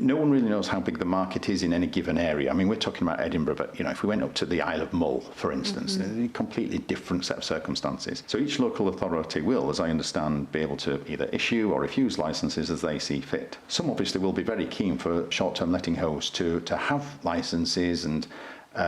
no one really knows how big the market is in any given area. I mean, we're talking about Edinburgh, but if we went up to the Isle of Mull, for instance, a completely different set of circumstances. So each local authority will, as I understand, be able to either issue or refuse licences as they see fit. Some obviously will be very keen for short-term letting hosts to have licences and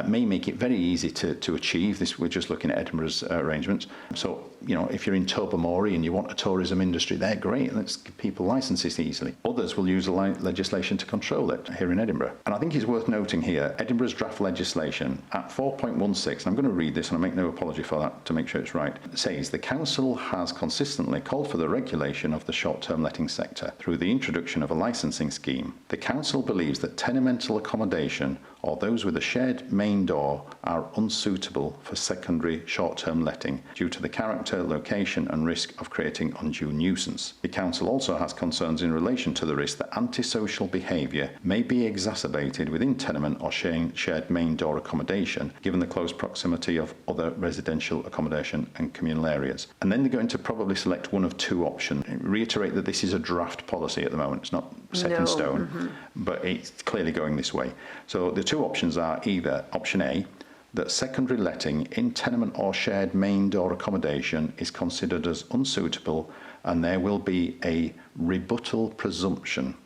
may make it very easy to achieve this. We're just looking at Edinburgh's arrangements. So, if you're in Tobermory and you want a tourism industry, they're great. Let's give people licences easily. Others will use legislation to control it here in Edinburgh. And I think it's worth noting here, Edinburgh's draft legislation at 4.16, and I'm going to read this and I make no apology for that to make sure it's right, it says, the Council has consistently called for the regulation of the short-term letting sector through the introduction of a licensing scheme. The Council believes that tenemental accommodation or those with a shared main door are unsuitable for secondary short-term letting due to the character, location and risk of creating undue nuisance. The Council also has concerns in relation to the risk that antisocial behaviour may be exacerbated within tenement or shared main door accommodation given the close proximity of other residential accommodation and communal areas. And then they're going to probably select one of two options. Reiterate that this is a draft policy at the moment, it's not set in stone, but it's clearly going this way. So the two options are either option A, that secondary letting in tenement or shared main door accommodation is considered as unsuitable and there will be a rebuttal presumption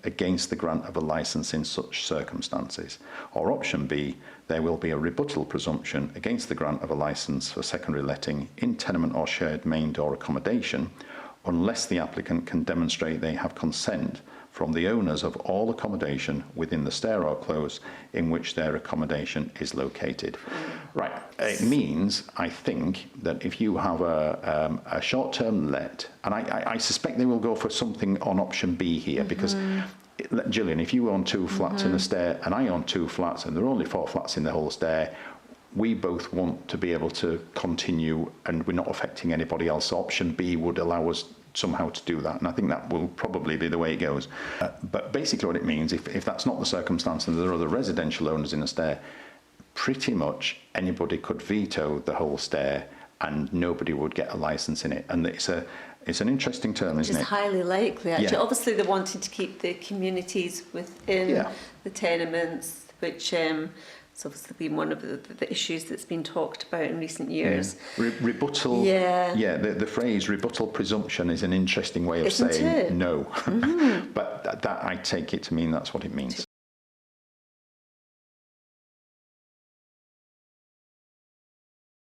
against the grant of a licence in such circumstances. Or option B, there will be a rebuttal presumption against the grant of a licence for secondary letting in tenement or shared main door accommodation unless the applicant can demonstrate they have consent from the owners of all accommodation within the stair or close in which their accommodation is located. Right, it means, I think, that if you have a short-term let, and I suspect they will go for something on option B here, because Gillian, if you own two flats in a stair and I own two flats and there are only 4 flats in the whole stair, we both want to be able to continue and we're not affecting anybody else. So option B would allow us somehow to do that, and I think that will probably be the way it goes. But basically what it means, if that's not the circumstance and there are other residential owners in a stair, pretty much anybody could veto the whole stair and nobody would get a licence in it. And it's an interesting term, isn't it? Which is highly likely, actually. Yeah. Obviously they wanted to keep the communities within the tenements, which it's obviously been one of the issues that's been talked about in recent years. Rebuttal, the phrase rebuttal presumption is an interesting way of saying no. But that I take it to mean that's what it means.